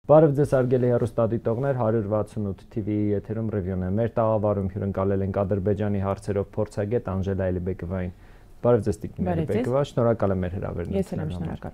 Բարև ձեզ արգելի հեռուստադիտողներ, 168 TV-ի եթերում ռևյուն է։ Մեր տաղավարում հյուրընկալել ենք Ադրբեջանի հարցերով փորձագետ Անժելա Էլիբեկովային։ Բարև ձեզ Տիկին Էլիբեկովա, շնորհակալ եմ մեր հրավերն ընդունելու համար։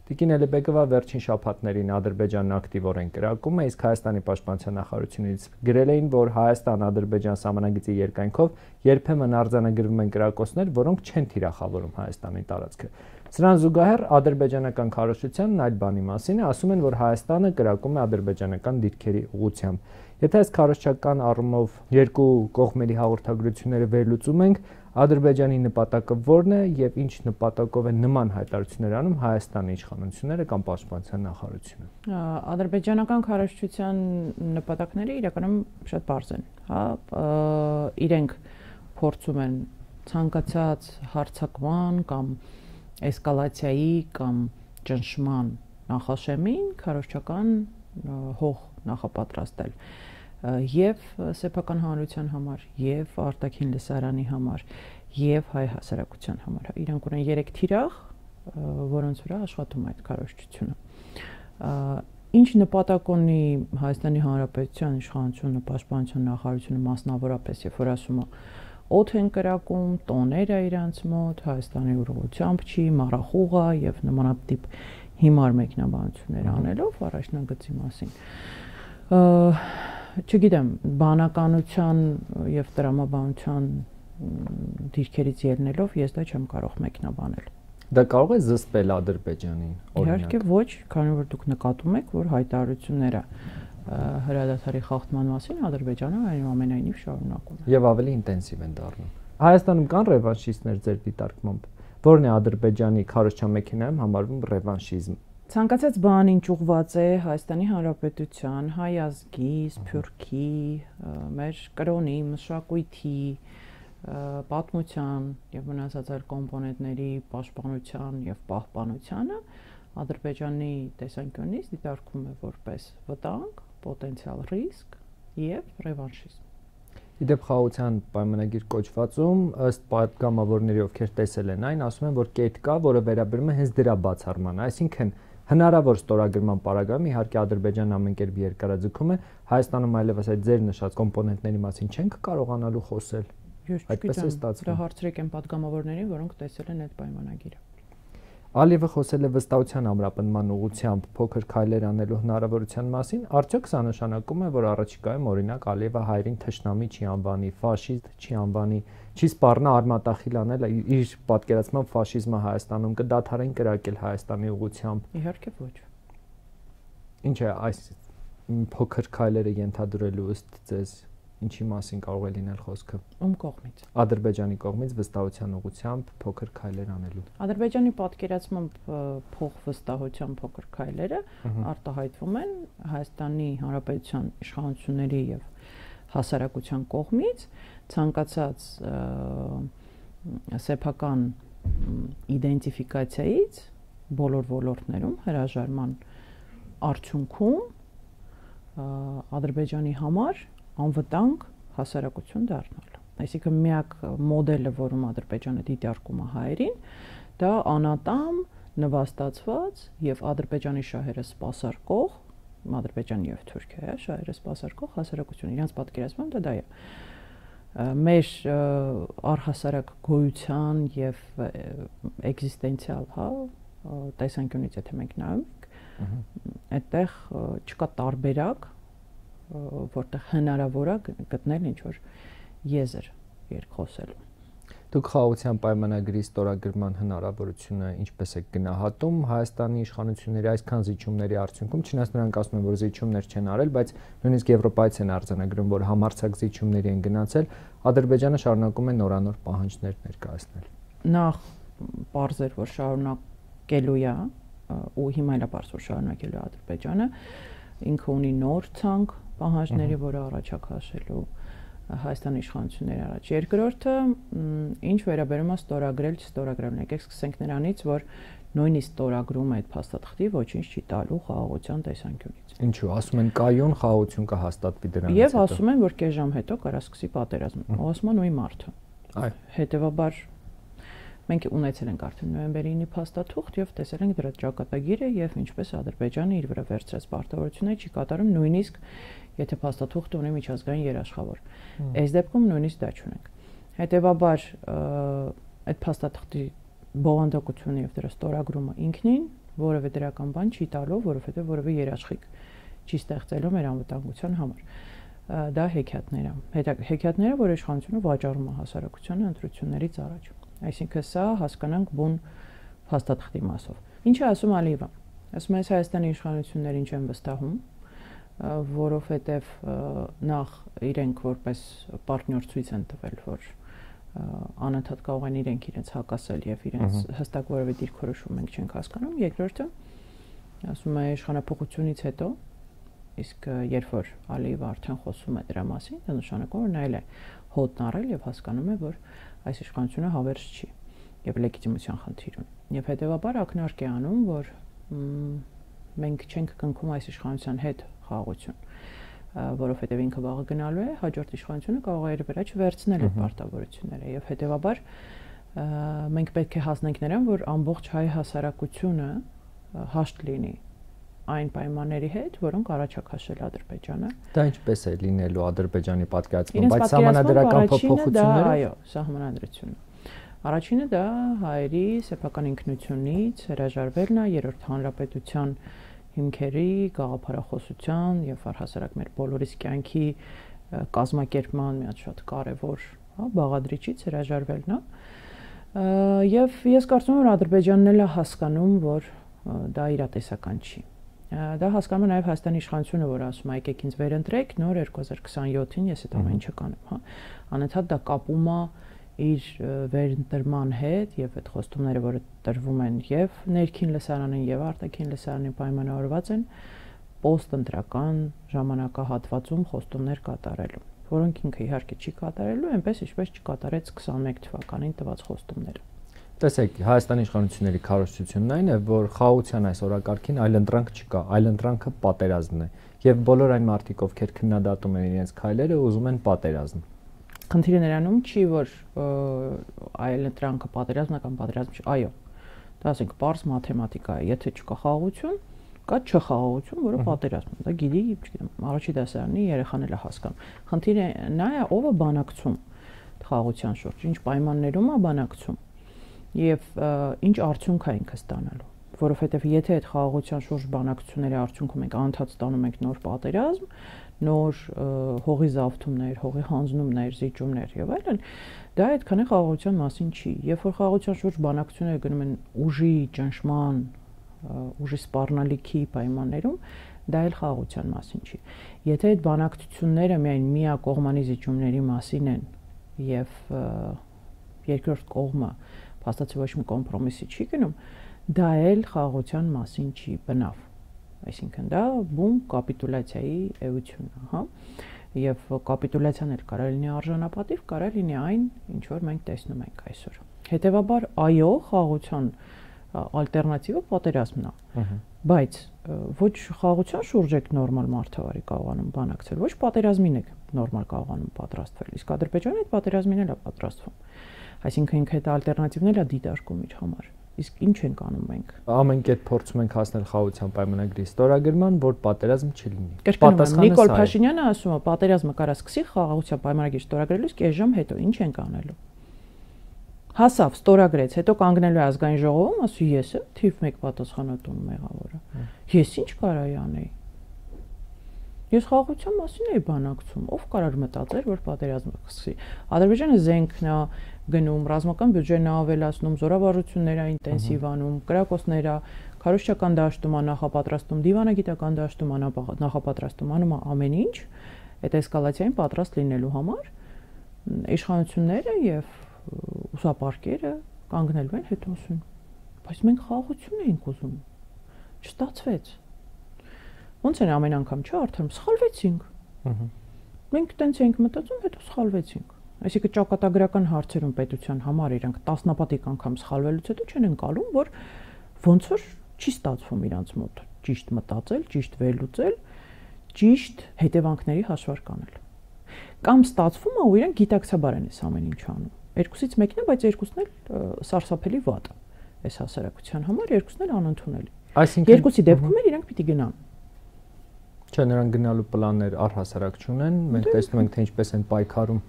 Տիկին Էլիբեկովա վերջին շաբաթներին Ադրբեջանն ակտիվորեն կրակում է, իսկ Հայաստանի պաշտպանության նախարարությունից գրել էին, որ Հայաստան-Ադրբեջան սահմանագծի երկայնքով երբեմն արձանագրվում են կրակոցներ, որոնք չեն թիրախավորում Հայաստանի տարածքը։ Սրան զուգահեռ ադրբեջանական քարոզչությանն այլ բանի մասին է, ասում են, որ Հայաստանը կրակում է ադրբեջանական դիրքերի ուղղությամբ։ Եթե այս քարոզչական առումով երկու կողմերի հաղորդագրությունները վերլուծում ենք, Ադրբեջանի նպատակը ո՞րն է եւ ինչ նպատակով են նման հայտարարություններ անում Հայաստանի իշխանությունները կամ պաշտպանության նախարարությունը։ Ադրբեջանական քարոզչության նպատակները իրականում շատ պարզ են, իրենք փորձում են ցանկացած հարձակման կամ էսկալացիայի կամ ճնշման նախաշեմին քարոզչական հող նախապատրաստել եւ սեփական հանրության համար եւ արտաքին լսարանի համար եւ հայ հասարակության համար իրանք ունեն 3 թիրախ, որոնց վրա աշխատում է այդ քարոզչությունը։ Ինչ նպատակ ունի Հայաստանի Հանրապետության իշխանությունը, պաշտպանության նախարարությունը մասնավորապես, երբ որ ասում է օդ են կրակում, տոներ է իրանց մոտ, Հայաստանի ուղղությամբ չի, մառախուղ է եւ նմանատիպ հիմար մեկնաբանություններ անելով առաջնագծի մասին։ Չգիտեմ, բանականության եւ տրամաբանության դիրքերից ելնելով ես դա չեմ կարող մեկնաբանել։ Դա կարող է զսպել Ադրբեջանին, օրինակ։ Իհարկե ոչ, քանի որ դուք նկատում եք, որ հայտարարությունները հրադադարի խախտման մասին Ադրբեջանը այնուամենայնիվ շարունակում է։ Եվ ավելի ինտենսիվ են դառնում։ Հայաստանում կան ռևանշիստներ ձեր դիտարկմամբ։ Որն է Ադրբեջանի քարոզչամեքենայում համարվում ռևանշիզմ։ Ցանկացած բան ինչ ուղղված է Հայաստանի Հանրապետության, հայ ազգի, սփյուռքի, մեր կրոնի, մշակույթի, պատմության եւ մնացած այլ կոմպոնենտների պաշտպանության եւ պահպանությանը Ադրբեջանի տեսանկյունից դիտարկվում է որպես վտանգ, պոտենցիալ ռիսկ եւ ռևանշիզմ։ Իդեպ խաղաղության պայմանագիր կոչվածում ըստ պատգամավորների, ովքեր տեսել են այն, ասում են, որ կետ կա, որը վերաբերում է հենց դրա բացառմանը, այսինքն հնարավոր ստորագրման պարագայում իհարկե Ադրբեջանն ամեն կերպ երկարաձգում է, Հայաստանում այլևս այդ ձեր նշած կոմպոնենտների մասին չենք կարողանալու խոսել։ Այդպես է ստացվում։ Դա հարցրեք են պատգամավորներին, որոնք տեսել են այդ պայմանագիրը։ Ալիևը խոսել է վստահության ամրապնդման ուղղությամբ փոքր քայլեր անելու հնարավորության մասին, արդյոք սա նշանակում է, որ առաջիկայում օրինակ Ալիևը հայերին թշնամի չի անվանի, ֆաշիստ չի անվանի, չի սպառնա արմատախիլ անել, իր պատկերացմամբ ֆաշիզմը Հայաստանում կդադարեն կրակել Հայաստանի ուղղությամբ։ Իհարկե ոչ։ Ինչ է այս փոքր քայլերը ենթադրելու ըստ ձեզ, ինչի մասին կարող է լինել խոսքը։ Ում կողմից։ Ադրբեջանի կողմից վստահության ուղղությամբ փոքր քայլեր անելու։ Ադրբեջանի պատկերացմամբ փոխվստահության փոքր քայլերը արտահայտվում են Հայաստանի Հանրապետության իշխանությունների եւ հասարակության կողմից ցանկացած սեփական իդենտիֆիկացիայից բոլոր ոլորտներում հրաժարման արդյունքում Ադրբեջանի համար անվտանգ հասարակություն դառնալու։ Այսինքն միակ մոդելը, որում Ադրբեջանը դիտարկում է հայերին, դա անատամ, նվաստացված եւ Ադրբեջանի շահերը սպասարկող, Ադրբեջանի եւ Թուրքիայի շահերը սպասարկող հասարակություն։ Իրանց պատկերացմամբ դա է։ Մեր առհասարակ գոյության եւ էգզիստենցիալ, տեսանկյունից եթե մենք նայենք, այդտեղ չկա տարբերակ, որտեղ հնարավոր է գտնել ինչ-որ եզր երկխոսելու։ Դուք խաղաղության պայմանագրի ստորագրման հնարավորությունը ինչպես եք գնահատում Հայաստանի իշխանությունների այսքան զիջումների արդյունքում, չնայած նրանք ասում են, որ զիջումներ չեն արել, բայց նույնիսկ Եվրոպայից են արձանագրում, որ համարձակ զիջումների են գնացել, Ադրբեջանը շարունակում է նորանոր պահանջներ ներկայացնել։ Նախ պարզ էր, որ շարունակելու է, ու հիմա էլ պարզ որ շարունակելու է Ադրբեջանը, ինքը ունի նոր ցանկ պահանջների, որը առաջ է քաշելու Հայաստանի իշխանությունների առաջ։ Երկրորդը, ինչ վերաբերում է ստորագրել, չստորագրել, եկեք սկսենք նրանից, որ նույնիսկ ստորագրում այդ փաստաթղթի ոչինչ չի տալու խաղաղության տեսանկյունից։ Ինչու՞, ասում են կայուն խաղաղություն կհաստատվի դրանից հետո։ Եվ ասում են, որ կես ժամ հետո կարա սկսի պատերազմը։ Ասում են նույն մարդը։ Այո։ Հետևաբար Մենք ունեցել ենք արդեն նոյեմբերի 9-ի փաստաթուղթ եւ տեսել ենք դրա ճակատագիրը եւ ինչպես Ադրբեջանը իր վրա վերցրած պարտավորությունները չի կատարում, նույնիսկ եթե փաստաթուղթը ունի միջազգային երաշխավոր։ Այս դեպքում նույնիսկ դա չունենք։ Հետևաբար այդ փաստաթղթի բովանդակությունը եւ դրա ստորագրումը ինքնին որևէ դրական բան չի տալու, որովհետեւ որևէ երաշխիք չի ստեղծելու մեր անվտանգության համար։ Դա հեքիաթները, որ իշխանությունը վաճառում է հասարակությանը ընտրություններից առաջ։ Այսինքն սա հասկանանք բուն փաստաթղթի մասով։ Ինչ է ասում Ալիևը։ Ասում է Հայաստանի իշխանություններին չեն վստահում, որովհետև նախ իրենք որպես պարտներ ցույց են տվել, որ անընդհատ կարող են իրենց հակասել եւ իրենց հստակ որևէ դիրքորոշում մենք չենք հասկանում։ Երկրորդը ասում է իշխանապողությունից հետո, իսկ երբ որ Ալիևը արդեն խոսում է դրա մասին, դա նշանակում է, որ նա էլ է հոտն առել եւ հասկանում է, որ այս իշխանությունը հավերժ չի եւ լեգիտիմության խնդիր ունի։ Եվ հետեւաբար ակնարկ է անում, որ մենք չենք կնքում այս իշխանության հետ խաղաղություն, որովհետեւ ինքը վաղը գնալու է, հաջորդ իշխանությունը կարող է իր վրա չվերցնել այդ պարտավորությունները եւ հետեւաբար մենք պետք է հասնենք նրան, որ ամբողջ հայ հասարակությունը հաշտ լինի այն պայմանների հետ, որոնք առաջ է քաշել Ադրբեջանը։ Դա ինչպես է լինելու Ադրբեջանի պատկերացումը, բայց սահմանադրական փոփոխությունները, այո, սահմանադրությունը։ Առաջինը դա հայերի սեփական ինքնությունից հրաժարվելն է, երրորդ հանրապետության հիմքերի, գաղափարախոսության եւ առհասարակ մեր բոլորիս կյանքի կազմակերպման մի հատ շատ կարեւոր, բաղադրիչից հրաժարվելն է։ Եվ ես կարծում եմ, որ Ադրբեջանն էլ է հասկանում, որ դա իրատեսական չի։ Դա հասկանում է նաեւ Հայաստանի իշխանությունը, որ ասում է եկեք ինձ վերընտրեք, նոր 2027-ին ես այդ ամեն ինչը կանեմ, հա։ Անընդհատ դա կապում է իր վերընտրման հետ եւ այդ խոստումները, որը տրվում են եւ ներքին լսարանին եւ արտաքին լսարանին պայմանավորված են post-ընտրական ժամանակահատվածում խոստումներ կատարելու, որոնք ինքը իհարկե չի կատարելու, այնպես ինչպես չկատարեց 21 թվականին տված խոստումները։ Տեսեք, Հայաստանի իշխանությունների քարոզչությունն այն է, որ խաղաղության այս օրակարգին այլընտրանք չկա, այլընտրանքը պատերազմն է եւ բոլոր այն մարդիկ, ովքեր քննադատում են իրենց քայլերը, ուզում են պատերազմ։ Խնդիրը նրանում չի, որ այլընտրանքը պատերազմն է կամ պատերազմ չի, այո։ Դա ասենք պարզ մաթեմատիկա է, եթե չկա խաղաղություն, կա չխաղաղություն, որը պատերազմ է։ Դա գիտի, չգիտեմ, առաջի դասարանի երեխան էլ է հասկանում։ Խնդիրը նա է, ով է բանակցում խաղաղության շուրջ, ինչ պայմաններում է բանակցում եւ ինչ արդյունք է ինքը ստանալու, որովհետեւ եթե այդ խաղաղության շուրջ բանակցությունների արդյունքում մենք անընդհատ ստանում ենք նոր պատերազմ, նոր հողի զավթումներ, հողի հանձնումներ, զիջումներ եւ այլն, դա այդքան է խաղաղության մասին չի։ Երբ որ խաղաղության շուրջ բանակցությունները գնում են ուժի ճնշման, ուժի սպառնալիքի պայմաններում, դա էլ խաղաղության մասին չի։ Եթե այդ բանակցությունները միայն միակողմանի զիջումների մասին են եւ երկրորդ կողմը փաստացի ոչ մի կոմպրոմիսի չի գնում, դա էլ խաղաղության մասին չի բնավ։ Այսինքն դա բուն կապիտուլյացիայի էություն է, հա։ Եվ կապիտուլյացիան էլ կարող լինի արժանապատիվ, կարող լինի այն, ինչ որ մենք տեսնում ենք այսօր։ Հետևաբար, այո, խաղաղության ալտերնատիվը պատերազմն է։ Բայց ոչ խաղաղության շուրջ եք նորմալ մարդավարի կարողանում բանակցել, ոչ պատերազմին եք նորմալ կարողանում պատրաստվել։ Իսկ Ադրբեջանը այդ պատերազմին էլ է պատրաստվում։ Այսինքն ինքը այդ ալտերնատիվն էլ է դիտարկում իր համար։ Իսկ ինչ ենք անում մենք։ Ամեն կետ փորձում ենք հասնել խաղաղության պայմանագրի ստորագրման, որ պատերազմ չլինի։ Նիկոլ Փաշինյանը ասում է, պատերազմը կարա սկսի խաղաղության պայմանագրի ստորագրելուց կես ժամ հետո, ինչ ենք անելու։ Հասավ, ստորագրեց, հետո կանգնելու է ազգային ժողովում, ասում ես եմ թիվ 1 պատասխանատու մեղավորը։ Ես ինչ կարայի անեի։ Ես խաղաղության մասին էի բանակցում, ով կարար մտածել, որ պատերազմը սկսի։ Ադրբեջանը զենքն է գնում, ռազմական բյուջեն ավելացնում, զորավարություններ է ինտենսիվանում, կրակոցներ է, քարոզչական դաշտում է նախապատրաստում, դիվանագիտական դաշտում է նախապատրաստում, անում է ամեն ինչ այդ էսկալացիային պատրաստ լինելու համար։ Իշխանությունները եւ ուսապարկերը կանգնելու են հետո ասում, բայց մենք խաղաղություն էինք ուզում։ Չստացվեց։ Ոնց են ամեն անգամ չէ, արդեն սխալվեցինք։ Մենք տենց էինք մտածում, հետո սխալվեցինք։ Այսինքն ճակատագրական հարցերում պետության համար իրենք տասնապատիկ անգամ սխալվելուց հետո չեն ընկալում, որ ոնց որ չի ստացվում իրանց մոտ ճիշտ մտածել, ճիշտ վերլուծել, ճիշտ հետևանքների հաշվարկ անել։ Կամ ստացվում է ու իրենք գիտակցաբար են այս ամեն ինչ անում։ Երկուսից մեկն է, բայց երկուսն էլ սարսափելի վատ է այս հասարակության համար, երկուսն էլ անընդունելի։ Այսինքն երկուսի դեպքում էլ իրանք պիտի գնան։ Չէ, նրանք գնալու պլաններ առհասարակ չունեն, մենք տեսնում ենք թե ինչպես են պայքարում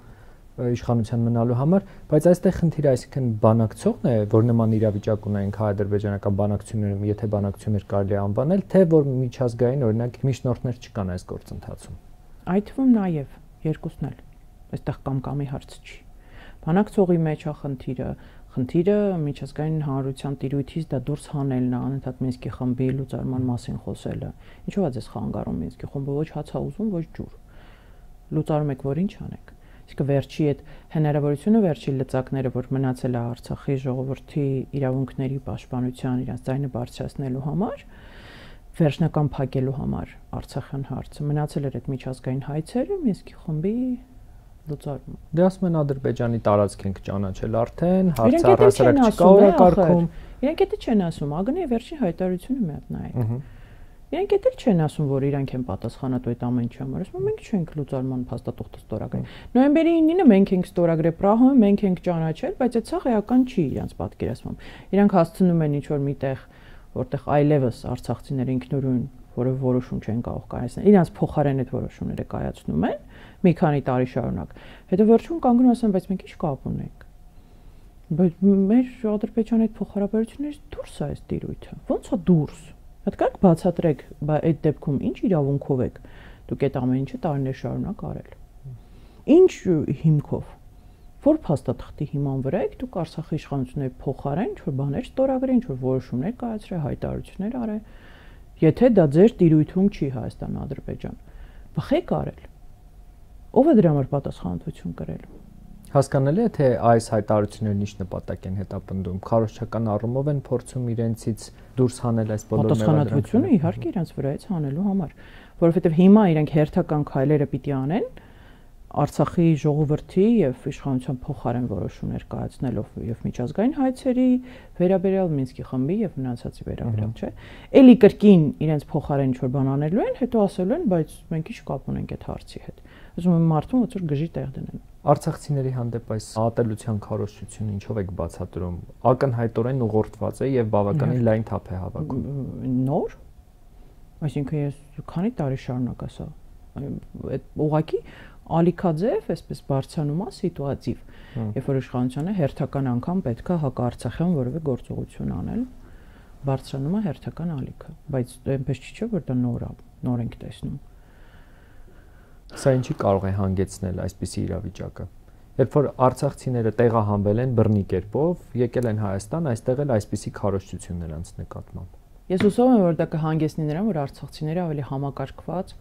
իշխանության մնալու համար, բայց այստեղ խնդիրը այսինքն բանակցողն է, որ նման իրավիճակ ունենք հայ-ադրբեջանական բանակցություններում, եթե բանակցություններ կարելի է անվանել, թե որ միջազգային օրինակ միջնորդներ չկան այս գործընթացում։ Այդ թվում նաև երկուսն էլ։ Այստեղ կամ-կամի հարց չի։ Բանակցողի մեջ է խնդիրը միջազգային հանրության տիրույթից դա դուրս հանելն է, անընդհատ Մինսկի խմբի լուծարման մասին խոսելը։ Ինչով է ձեզ խանգարում Մինսկի խումբը, ոչ հաց է ուզում, ոչ ջուր։ Լուծարում եք, որ ինչ անեք։ Իսկ վերջի այդ հնարավորությունը, վերջի լծակները, որ մնացել է Արցախի ժողովրդի իրավունքների պաշտպանության, իրենց ձայնը բարձրացնելու համար, վերջնական փակելու համար Արցախյան հարցը, մնացել էր այդ միջազգային հայցերը, Մինսկի խմբի լուծարումը։ Դե ասում են Ադրբեջանի տարածք ենք ճանաչել արդեն, հարցը առհասարակ չկա օրակարգում։ Իրանք դա չեն ասում, ագնի վերջին հայտարարությունը մի հատ նայեք։ Իրանք դա չեն ասում, որ իրանք են պատասխանատու այդ ամեն ինչի համար, ասում մենք չենք լուծարման փաստաթուղթը ստորագրել։ Նոյեմբերի 9-ը մենք ենք ստորագրել Պրահում, մենք ենք ճանաչել, բայց այդ սա էական չի իրանք պատկերացմամբ։ Իրանք հասցնում են ինչ-որ միտեղ, որտեղ այլևս արցախցիները ինքնուրույն որը որոշում չեն կարող կայացնել։ Իրանց փոխարեն այդ որոշումները կայացնում են մի քանի տարի շարունակ։ Հետո վերջում կանգնում ասեն, բայց մենք ի՞նչ կապ ունենք։ Բայց մեր Ադրբեջանի այդ փոխհարաբերություններից դուրս է այս տիրույթը։ Ոնց է դուրս։ Հետ կարք բացատրեք, այդ դեպքում ինչ իրավունքով եք դուք այդ ամեն ինչը տարիներ շարունակ արել։ Ինչ հիմքով։ Որ փաստաթղթի հիման վրա եք դուք Արցախի իշխանությունների փոխարեն ինչ-որ բաներ ստորագրել, ինչ-որ որոշումներ կայացրել, հայտարարություններ արել։ Եթե դա ձեր տիրույթում չի Հայաստան-Ադրբեջան, բխեք արել։ Ո՞վ է դրա համար պատասխանատվություն կրել։ Հասկանալի է, թե այս հայտարարություններն ինչ նպատակ են հետապնդում։ Քարոզչական առումով են փորձում իրենցից դուրս հանել այս բոլոր պատասխանատվությունը իհարկե իրենց վրայից հանելու համար, որովհետև հիմա իրենք հերթական քայլերը պիտի անեն Արցախի ժողովրդի եւ իշխանության փոխարեն որոշումներ կայացնելով եւ միջազգային հայցերի վերաբերյալ Մինսկի խմբի եւ մնացածի վերաբերյալ, չէ։ Էլի կրկին իրենց փոխարեն ինչ-որ բան անելու են, հետո ասելու են, բայց մենք ի՞նչ կապ ունենք այդ հարցի հետ։ Ուզում եմ մարդուն ոնց որ գժի տեղ դնեն։ Արցախցիների հանդեպ այս ատելության քարոզչությունը ինչով եք բացատրում։ Ակնհայտորեն ուղղորդված է եւ բավականին լայն թափ է հավաքում։ Նոր։ Այսինքն ես քանի տարի շարունակ ասա։ Այդ ուղղակի ալիքաձև, այսպես բարձրանում է սիտուատիվ, երբ որ իշխանությունը հերթական անգամ պետք է հակաարցախյան որևէ գործողություն անել, բարձրանում է հերթական ալիքը, բայց այնպես չի, որ դա նոր ենք տեսնում։ Սա ինչի կարող է հանգեցնել այսպիսի իրավիճակը։ Երբ որ արցախցիները տեղահանվել են բռնի կերպով, եկել են Հայաստան, այստեղ էլ այսպիսի քարոզչություն նրանց նկատմամբ։ Ես հուսով եմ, որ դա կհանգեցնի նրան, որ արցախցիները ավելի համակարգված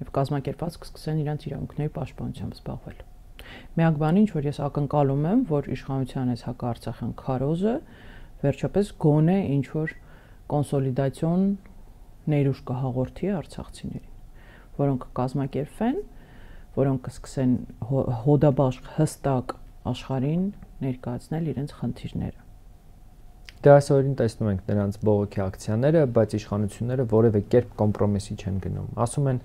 եւ կազմակերպված կսկսեն իրենց իրավունքների պաշտպանությամբ զբաղվել։ Միակ բանը, ինչ որ ես ակնկալում եմ, որ իշխանության այս հակաարցախյան քարոզը վերջապես գոնե ինչ որ կոնսոլիդացիոն ներուժ կհաղորդի արցախցիներին, որոնք կկազմակերպվեն, որոնք կսկսեն հոդաբաշխ հստակ աշխարհին ներկայացնել իրենց խնդիրները։ Դե այսօրին տեսնում ենք նրանց բողոքի ակցիաները, բայց իշխանությունները որևէ կերպ կոմպրոմիսի չեն գնում։ Ասում են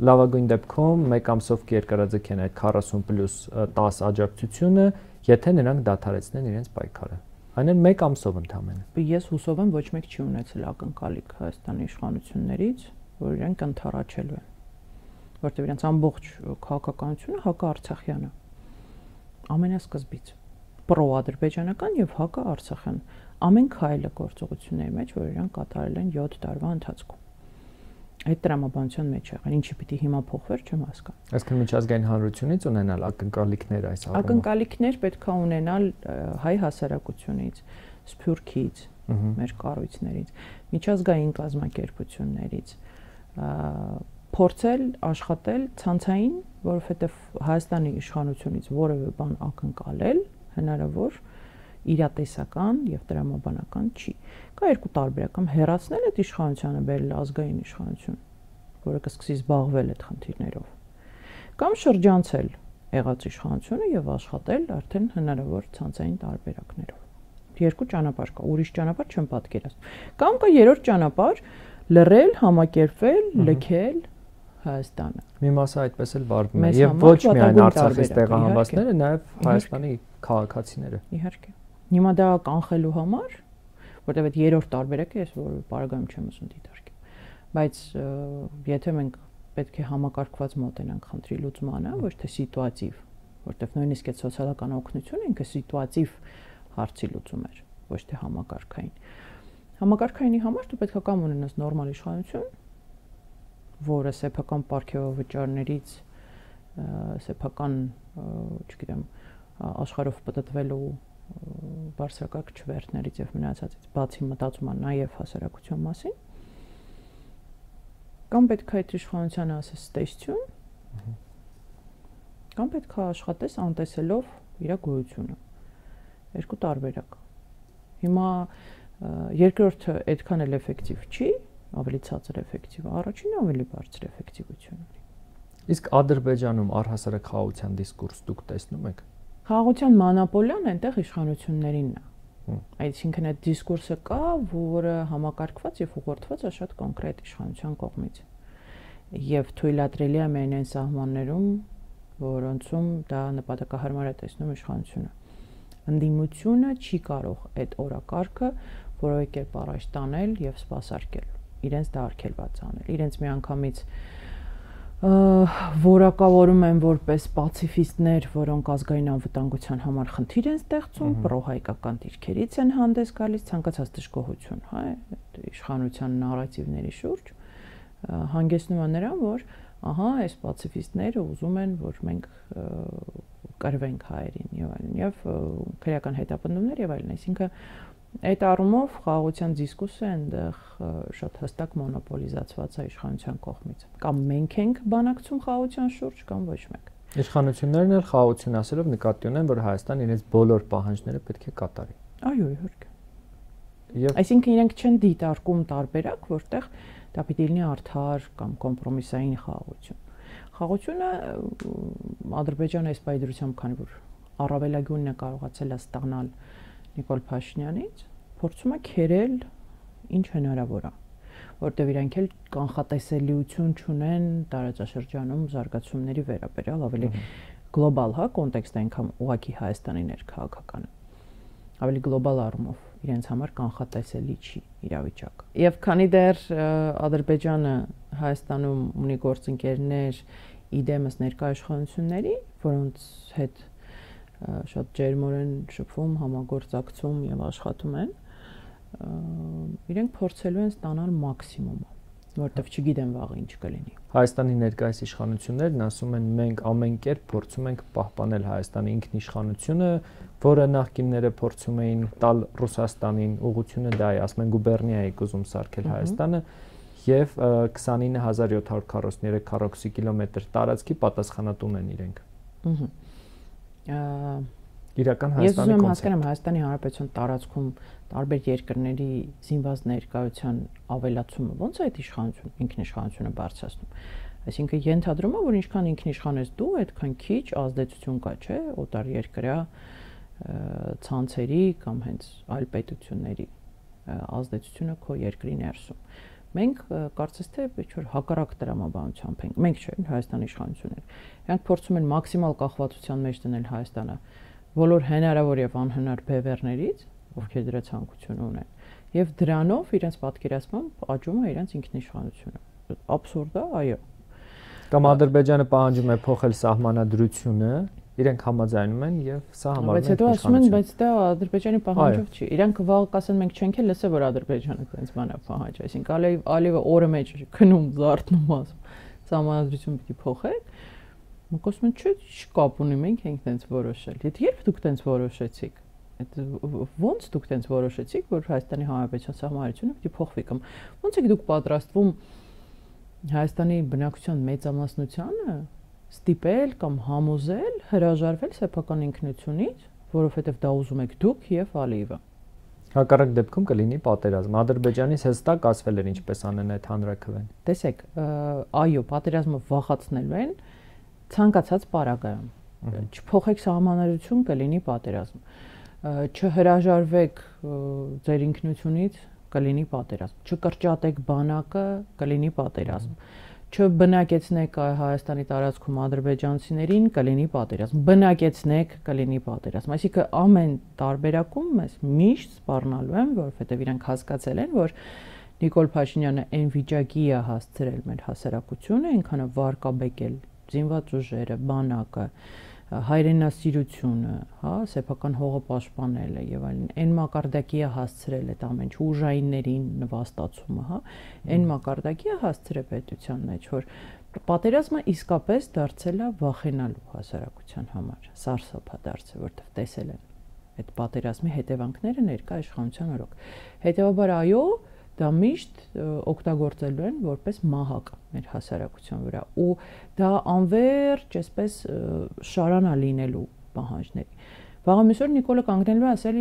լավագույն դեպքում մեկ ամսով կերկարաձգեն այդ 40+10 աջակցությունը, եթե նրանք դադարեցնեն իրենց պայքարը։ Այն էլ մեկ ամսով ընդամենը։ Ես հուսով եմ ոչ մեկ չի ունեցել ակնկալիք Հայաստանի իշխանություններից, որ իրենք ընդառաջելու են, որտեղ իրենց ամբողջ քաղաքականությունը հակաարցախյան է։ Ամենասկզբից պրոադրբեջանական եւ հակաարցախյան ամեն քայլը գործողությունների մեջ, որ իրենք կատարել են 7 տարվա ընթացքում։ Այդ տրամաբանության մեջ եղան, ինչի պիտի հիմա փոխվեր, չեմ հասկանում։ Այսինքն միջազգային հանրությունից ունենալ ակնկալիքներ այս առումով։ Ակնկալիքներ պետք է ունենալ հայ հասարակությունից, Սփյուռքից, մեր կառույցներից, միջազգային կազմակերպություններից, փորձել աշխատել ցանցային, որովհետև Հայաստանի իշխանությունից որևէ բան ակնկալել հնարավոր իրատեսական եւ տրամաբանական չի։ Կա երկու տարբերակ, կամ հեռացնել այդ իշխանությանը բերել ազգային իշխանություն, որը կսկսի զբաղվել այդ խնդիրներով, կամ շրջանցել եղած իշխանությունը եւ աշխատել արդեն հնարավոր ցանցային տարբերակներով։ Երկու ճանապարհ կա, ուրիշ ճանապարհ չեմ պատկերացնում։ Կամ կա երրորդ ճանապարհ՝ լռել, համակերպվել, լքել, Հայաստանը։ Մի մասը այդպես էլ վարվում է եւ ոչ միայն Արցախից տեղահանվածները, նաեւ Հայաստանի քաղաքացիները։ Իհարկե։ Հիմա դա կանխելու համար, որտեղ այդ երրորդ տարբերակը ես որ բարագայում չեմ ուզում դիտարկել, բայց եթե մենք պետք է համակարգված մոտենանք խնդրի լուծմանը, ոչ թե սիտուատիվ, որտեղ նույնիսկ այդ սոցիալական օգնությունը ինքը սիտուատիվ հարցի լուծում էր, ոչ թե համակարգային։ Համակարգայինի համար դու պետք է կամ ունենաս նորմալ իշխանություն, որը սեփական պարգևավճարներից, սեփական, չգիտեմ, աշխարհով պատտվելու բարձրակարգ չվերթներից եւ մնացածից բացի մտածում ան նաեւ հասարակության մասին, կամ պետք է այդ իշխանությանը ասես տեսություն, կամ պետք է աշխատես անտեսելով իր գոյությունը։ Երկու տարբերակ։ Հիմա երկրորդը այդքան էլ էֆեկտիվ չի, ավելի ցածր էֆեկտիվ, առաջինը ավելի բարձր էֆեկտիվություն ունի։ Իսկ Ադրբեջանում առհասարակ խաղաղության դիսկուրս դուք տեսնում եք։ Խաղաղության մոնոպոլիան այնտեղ իշխանություններինն է։ Այսինքն այդ դիսկուրսը կա, որը համակարգված եւ ուղղորդված է շատ կոնկրետ իշխանության կողմից։ Եվ թույլատրելի է միայն այն սահմաններում, որոնցում դա նպատակահարմար է տեսնում իշխանությունը։ Ընդդիմությունը չի կարող այդ օրակարգը որևէ կերպ առաջ տանել եւ սպասարկել, իրենց դա արգելված անել, իրենց միանգամից որակավորում են որպես պացիֆիստներ, որոնք ազգային անվտանգության համար խնդիր են ստեղծում, պրոհայկական դիրքերից են հանդես գալիս ցանկացած դժգոհություն, հա, իշխանության նարատիվների շուրջ հանգեցնում է նրան, որ ահա այս պացիֆիստները ուզում են, որ մենք կրվենք հայերին եւ այլն, եւ քրեական հետապնդումներ եւ այլն, այսինքն այդ առումով խաղաղության դիսկուսը այնտեղ շատ հստակ մոնոպոլիզացված է իշխանության կողմից։ Կամ մենք ենք բանակցում խաղաղության շուրջ, կամ ոչ մեկ։ Իշխանություններն էլ խաղաղություն ասելով նկատի ունեն, որ Հայաստանը իրենց բոլոր պահանջները պետք է կատարի։ Այո, իհարկե։ Այսինքն իրենք չեն դիտարկում տարբերակ, որտեղ դա պիտի լինի արդար կամ կոմպրոմիսային խաղաղություն։ Խաղաղությունը Ադրբեջանը այս պայդրությամբ, քանի որ առավելագույնն է կարողացել ստանալ Նիկոլ Փաշինյանից, փորձում է քերել ինչ հնարավոր է, որտեղ իրանք էլ կանխատեսելիություն չունեն տարածաշրջանում զարգացումների վերաբերյալ, ավելի գլոբալ, հա, կոնտեքստը այնքան ուղղակի Հայաստանի ներքաղաքականը, ավելի գլոբալ առումով իրենց համար կանխատեսելի չի իրավիճակը։ Եվ քանի դեռ Ադրբեջանը Հայաստանում ունի գործընկերներ իդեմս ներկայ իշխանությունների, որոնց հետ շատ ջերմորեն շփվում, համագործակցում եւ աշխատում են, իրենք փորձելու են ստանալ մաքսիմումը, որտեվ չգիտեն վաղը ինչ կլինի։ Հայաստանի ներկայիս իշխանություններն ասում են մենք ամեն կերպ փորձում ենք պահպանել Հայաստանի ինքնիշխանությունը, որը նախկինները փորձում էին տալ Ռուսաստանին, ուղղությունը դա է, ասում են գուբերնիայի կուզում սարքել Հայաստանը եւ 29743 քառակուսի կիլոմետր տարածքի պատասխանատուն են իրենք։ Իրական Հայաստանի Ես ուզում եմ հասկանամ Հայաստանի Հանրապետության տարածքում տարբեր երկրների զինված ներկայության ավելացումը ո՞նց է այդ իշխանություն, ինքնիշխանությունը բարձրացնում։ Այսինքն ենթադրում է, որ ինչքան ինքնիշխան ես դու, այդքան քիչ ազդեցություն կա, չէ՞, օտար երկրյա ցանցերի կամ հենց այլ պետությունների ազդեցությունը քո երկրի ներսում։ Մենք կարծես թե ինչ-որ հակառակ տրամաբանությամբ ենք։ Մենք չէ, Հայաստանի իշխանությունները։ Իրանք փորձում են մաքսիմալ կախվածության մեջ դնել Հայաստանը բոլոր հնարավոր եւ անհնար բևեռներից, ովքեր դրա ցանկություն ունեն, եւ դրանով իրենց պատկերացմամբ աճում է իրենց ինքնիշխանությունը։ Աբսուրդ է, այո։ Կամ Ադրբեջանը պահանջում է փոխել սահմանադրությունը, իրենք համաձայնում են եւ սա համարվում է։ Բայց հետո ասում են, բայց դա Ադրբեջանի պահանջով չի։ Իրանք վաղ կասեն մենք չենք էլ լսել, որ Ադրբեջանը այդպես բան է պահանջ, այսինքն ալիվը օրը մեջ քնում, զարթնում ասում։ Սահմանադրություն պիտի փոխեք։ Մենք ասում ենք, չի կապ ունի, մենք ենք տենց որոշել։ Եթե երբ դուք տենց որոշեցիք, այդ ո՞նց դուք տենց որոշեցիք, որ Հայաստանի Հանրապետության սահմանադրությունը պիտի փոխվի կամ ո՞նց եք դուք պատրաստվում Հայաստանի բնակչության մեծամասնությանը ստիպել կամ համոզել հրաժարվել սեփական ինքնությունից, որովհետև դա ուզում եք դուք եւ Ալիևը։ Հակառակ դեպքում կլինի պատերազմ։ Ադրբեջանից հստակ ասվել էր ինչպես անեն այդ հանրաքվեն։ Տեսեք, այո, պատերազմը վախացնելու են ցանկացած պարագայում։ Չփոխեք սահմանադրություն, կլինի պատերազմ։ Չհրաժարվեք ձեր ինքնությունից, կլինի պատերազմ։ Չկրճատեք բանակը, կլինի պատերազմ։ չբնակեցնեք Հայաստանի տարածքում ադրբեջանցիներին, կլինի պատերազմ։ Բնակեցնեք, կլինի պատերազմ։ Այսինքն ամեն տարբերակում ես միշտ սպառնալու եմ, որովհետև իրանք հասկացել են, որ Նիկոլ Փաշինյանը այն վիճակի է հասցրել մեր հասարակությունը, այնքան վարկաբեկել զինված ուժերը, բանակը, հայրենասիրությունը, հա, սեփական հողը պաշտպանելը եւ այլն, այն մակարդակի է հասցրել այդ ամեն ինչ ուժայիններին նվաստացումը, հա, այն մակարդակի է հասցրել պետության մեջ, որ պատերազմը իսկապես դարձել է վախենալու հասարակության համար, սարսափ է դարձել, որտեղ տեսել են այդ պատերազմի հետևանքները ներկա իշխանության օրոք։ Հետևաբար այո, դա միշտ օգտագործելու են որպես մահակ մեր հասարակության վրա ու դա անվերջ այսպես շարանա լինելու պահանջների։ Վաղամիսօր Նիկոլը կանգնելու է ասել,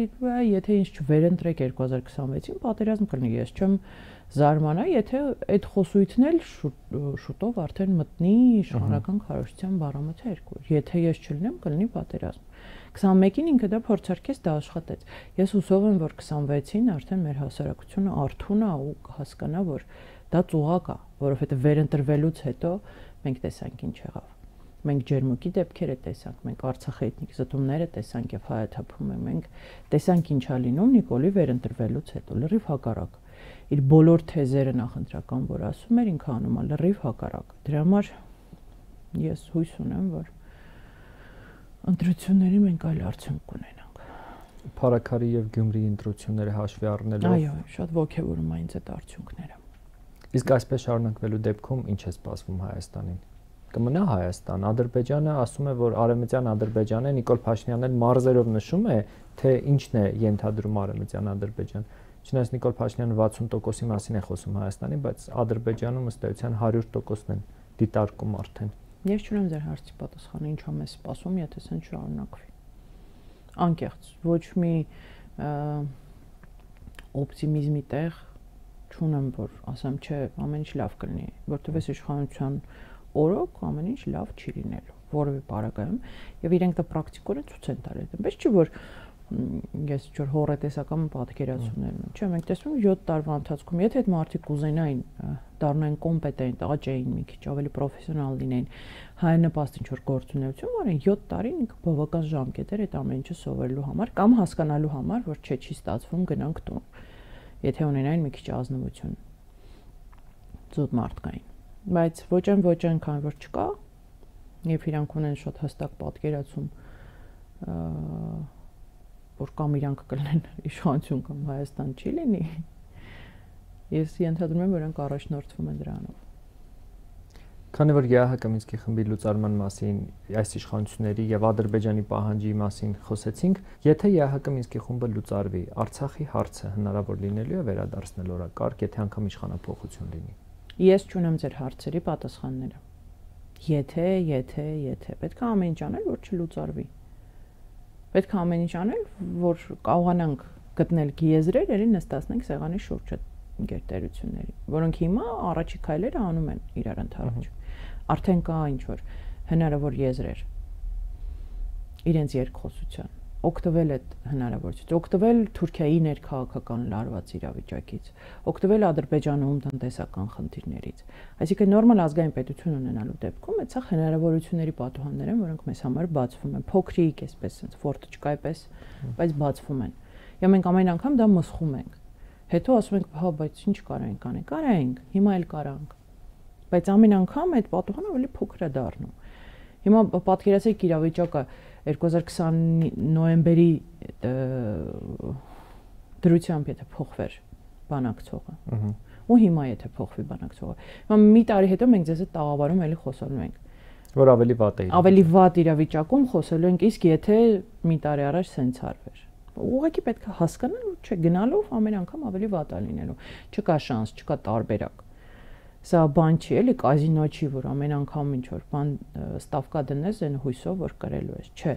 եթե ինձ չվերընտրեք 2026-ին պատերազմ կլինի, ես չեմ զարմանա, եթե այդ խոսույթն էլ շուտով արդեն մտնի իշխանական քարոզչության բառամթերք, եթե ես չլինեմ, կլինի պատերազմ։ 21-ին ինքը դա փորձարկեց, դա աշխատեց։ Ես հուսով եմ, որ 26-ին արդեն մեր հասարակությունը արթուն է ու կհասկանա, որ դա ծուղակ է, որովհետև վերընտրվելուց հետո մենք տեսանք ինչ եղավ։ Մենք ջերմուկի դեպքերը տեսանք, մենք Արցախի էթնիկ զտումները տեսանք եւ հայաթափումը, մենք տեսանք ինչ է լինում Նիկոլի վերընտրվելուց հետո, լրիվ հակառակ։ Իր բոլոր թեզերը նախընտրական, որ ասում էր, ինքը անում է լրիվ հակառակ։ Դրա համար ես հույս ունեմ, որ ընտրությունների մենք այլ արդյունք կունենանք։ Փարաքարի եւ Գյումրիի ընտրությունները հաշվի առնելով։ Այո, շատ ողջևորում այն այդ արդյունքները։ Իսկ այսպես շարունակվելու դեպքում ինչ է սպասվում Հայաստանին։ Կմնա Հայաստան, Ադրբեջանը ասում է, որ արևմտյան Ադրբեջանը Նիկոլ Փաշինյանն էլ մարզերով նշում է, թե ինչն է ենթադրում արևմտյան Ադրբեջան։ Չնայած Նիկոլ Փաշինյանը 60%-ի մասին է խոսում Հայաստանի, բայց Ադրբեջանում ըստ էության 100%-ն են դիտարկում արդեն։ Ես չունեմ ձեր հարցի պատասխանը, ինչ ամ է սպասում, եթե սեն շարունակվի։ Անկեղծ, ոչ մի օպտիմիզմի տեղ չունեմ, որ ասեմ, չէ, ամեն ինչ լավ կլինի, որտեղ էս իշխանության օրոք ամեն ինչ լավ չի լինելու, որևէ պարագայում, եւ իրենք դա պրակտիկորեն ցույց են տալիս։ Այնպես չի, որ ես ինչ-որ հորետեսական պատկերացումներ ունեմ։ Չէ, մենք տեսնում ենք 7 տարվա ընթացքում, եթե այդ մարդիկ կուզենային դառնային կոմպետենտ, աճեին մի քիչ ավելի պրոֆեսիոնալ լինեին, հայանպաստ ինչ-որ գործունեություն ունեն, 7 տարին ինքը բավական ժամկետ էր այդ ամեն ինչը սովորելու համար կամ հասկանալու համար, որ չէ, չի ստացվում, գնանք տուն։ Եթե ունենային մի քիչ ազնվություն զուտ մարդկային։ Բայց ոչ այնքան որ չկա, երբ իրանք ունեն շատ հստակ պատկերացում, որ կամ իրանք կլինեն իշխանություն կամ Հայաստան չի լինի, ես ենթադրում եմ, որ իրանք առաջնորդվում են դրանով։ Քանի որ ԵԱՀԿ Մինսկի խմբի լուծարման մասին, այս իշխանությունների եւ Ադրբեջանի պահանջի մասին խոսեցինք, եթե ԵԱՀԿ Մինսկի խումբը լուծարվի, Արցախի հարցը հնարավոր լինելու է վերադարձնել օրակարգ, եթե անգամ իշխանափոխություն լինի։ Ես չունեմ ձեր հարցերի պատասխանները։ Եթե պետք է ամեն ինչ անել, որ չլուծարվի։ Պետք է ամեն ինչ անել, որ կարողանանք գտնել գիեզրեր, երբ նստացնենք սեղանի շուրջը գերտերությունների, որոնք հիմա առաջի քայլերը անում են իրար ընդառաջ։ Արդեն կա ինչ որ հնարավոր եզրեր իրենց երկխոսության, օգտվել այդ հնարավորությունից, օգտվել Թուրքիայի ներքաղաքական լարված իրավիճակից, օգտվել Ադրբեջանում տնտեսական խնդիրներից։ Այսինքն նորմալ ազգային պետություն ունենալու դեպքում այդ սա հնարավորությունների պատուհաններ են, որոնք մեզ համար բացվում են, փոքրիկ էսպես, sense ֆորտը չկա այպես, բայց բացվում են։ Եվ մենք ամեն անգամ դա մսխում ենք։ Հետո ասում ենք, հա, բայց ինչ կարայինք անենք, կարայինք, հիմա էլ կարանք։ Բայց ամեն անգամ այդ պատուհանը ավելի փոքր է դառնում։ Հիմա պատկերացրեք իրավիճակը 2020 նոյեմբերի դրությամբ եթե փոխվեր բանակցողը։ Ու հիմա եթե փոխվի բանակցողը։ Հիմա մի տարի հետո մենք ձեզ այդ տաղավարում էլի խոսելու ենք։ Որ ավելի վատ է։ Ավելի վատ իրավիճակում խոսելու ենք, իսկ եթե մի տարի առաջ սենց արվեր։ Ուղղակի պետք է հասկանալ, որ չէ, գնալով ամեն անգամ ավելի վատ է լինելու։ Չկա շանս, չկա տարբերակ։ Սա բան չի, էլի կազինո չի, որ ամեն անգամ ինչ որ բան ստավկա դնես այն հույսով, որ կրելու ես, չէ։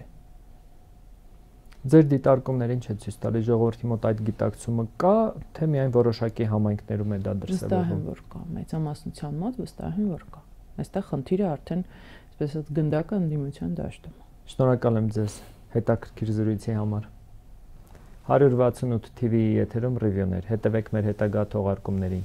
Ձեր դիտարկումներին չէ ցույց տալի ժողովրդի մոտ այդ գիտակցումը կա, թե միայն որոշակի համայնքներում է դա դրսևորվում։ Վստահ եմ, որ կա, մեծամասնության մոտ վստահ եմ, որ կա։ Այստեղ խնդիրը արդեն, այսպես ասած, գնդակը ընդդիմության դաշտում է։ Շնորհակալ եմ ձեզ հետաքրքիր զրույցի համար։ 168 TV-ի եթերում ռիվյուներ, հետևեք մեր հետագա թողարկումներին։